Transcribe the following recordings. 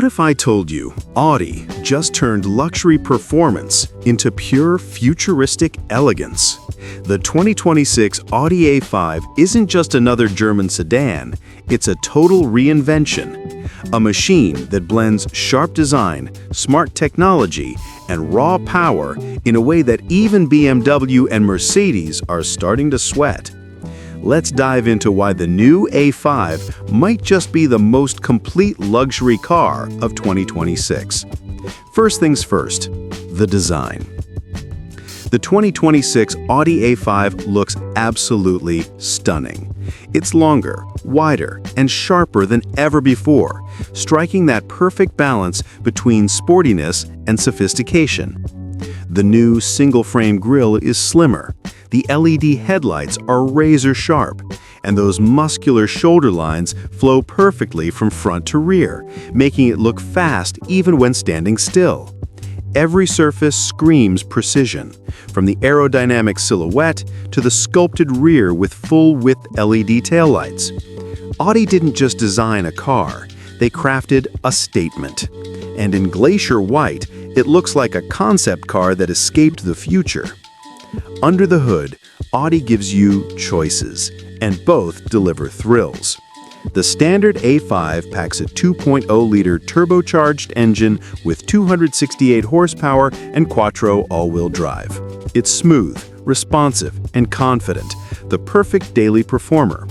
What if I told you Audi just turned luxury performance into pure futuristic elegance? The 2026 Audi A5 isn't just another German sedan, it's a total reinvention. A machine that blends sharp design, smart technology, and raw power in a way that even BMW and Mercedes are starting to sweat. Let's dive into why the new A5 might just be the most complete luxury car of 2026. First things first, the design. The 2026 Audi A5 looks absolutely stunning. It's longer, wider, and sharper than ever before, striking that perfect balance between sportiness and sophistication. The new single-frame grille is slimmer, the LED headlights are razor-sharp, and those muscular shoulder lines flow perfectly from front to rear, making it look fast even when standing still. Every surface screams precision, from the aerodynamic silhouette to the sculpted rear with full-width LED taillights. Audi didn't just design a car, they crafted a statement. And in glacier white, it looks like a concept car that escaped the future. Under the hood, Audi gives you choices, and both deliver thrills. The standard A5 packs a 2.0-liter turbocharged engine with 268 horsepower and quattro all-wheel drive. It's smooth, responsive, and confident, the perfect daily performer.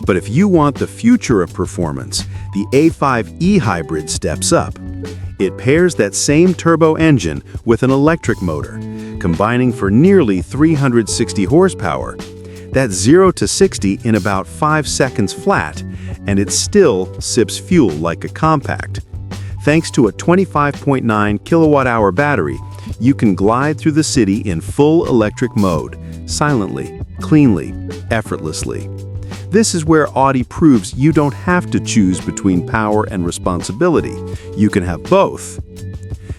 But if you want the future of performance, the A5 e-hybrid steps up. It pairs that same turbo engine with an electric motor, combining for nearly 360 horsepower. That's 0 to 60 in about 5 seconds flat, and it still sips fuel like a compact. Thanks to a 25.9 kilowatt-hour battery, you can glide through the city in full electric mode, silently, cleanly, effortlessly. This is where Audi proves you don't have to choose between power and responsibility. You can have both.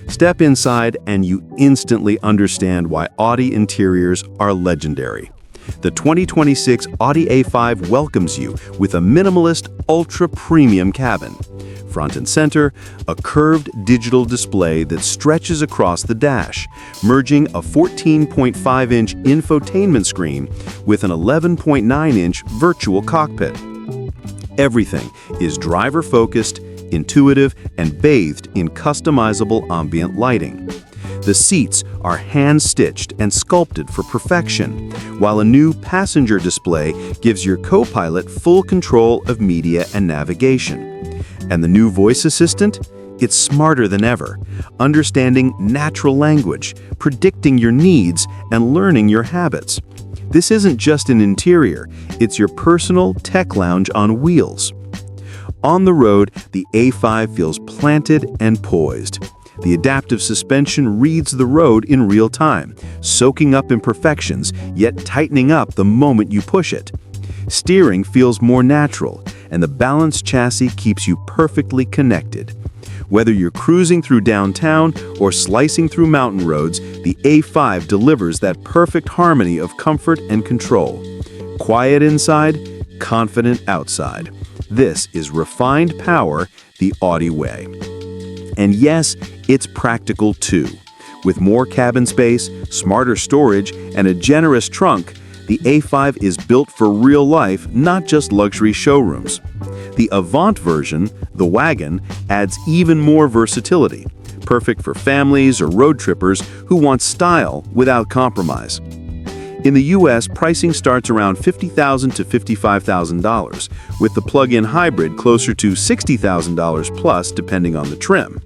Step inside and you instantly understand why Audi interiors are legendary. The 2026 Audi A5 welcomes you with a minimalist, ultra-premium cabin. Front and center, a curved digital display that stretches across the dash, merging a 14.5-inch infotainment screen with an 11.9-inch virtual cockpit. Everything is driver-focused, intuitive, and bathed in customizable ambient lighting. The seats are hand-stitched and sculpted for perfection, while a new passenger display gives your co-pilot full control of media and navigation. And the new voice assistant? It's smarter than ever, understanding natural language, predicting your needs, and learning your habits. This isn't just an interior, it's your personal tech lounge on wheels. On the road, the A5 feels planted and poised. The adaptive suspension reads the road in real time, soaking up imperfections, yet tightening up the moment you push it. Steering feels more natural, and the balanced chassis keeps you perfectly connected. Whether you're cruising through downtown or slicing through mountain roads, the A5 delivers that perfect harmony of comfort and control. Quiet inside, confident outside. This is refined power the Audi way. And yes, it's practical too. With more cabin space, smarter storage, and a generous trunk, the A5 is built for real life, not just luxury showrooms. The Avant version, the wagon, adds even more versatility, perfect for families or road trippers who want style without compromise. In the US, pricing starts around $50,000 to $55,000, with the plug-in hybrid closer to $60,000 plus depending on the trim.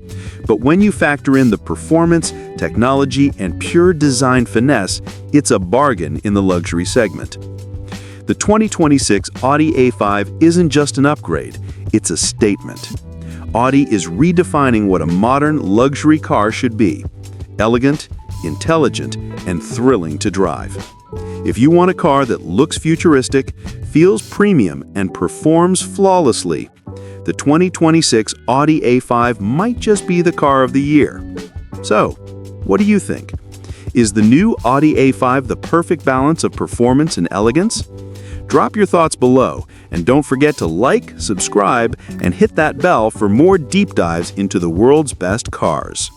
But when you factor in the performance, technology, and pure design finesse, it's a bargain in the luxury segment. The 2026 Audi A5 isn't just an upgrade, it's a statement. Audi is redefining what a modern luxury car should be: elegant, intelligent, and thrilling to drive. If you want a car that looks futuristic, feels premium, and performs flawlessly, the 2026 Audi A5 might just be the car of the year. So, what do you think? Is the new Audi A5 the perfect balance of performance and elegance? Drop your thoughts below, and don't forget to like, subscribe, and hit that bell for more deep dives into the world's best cars.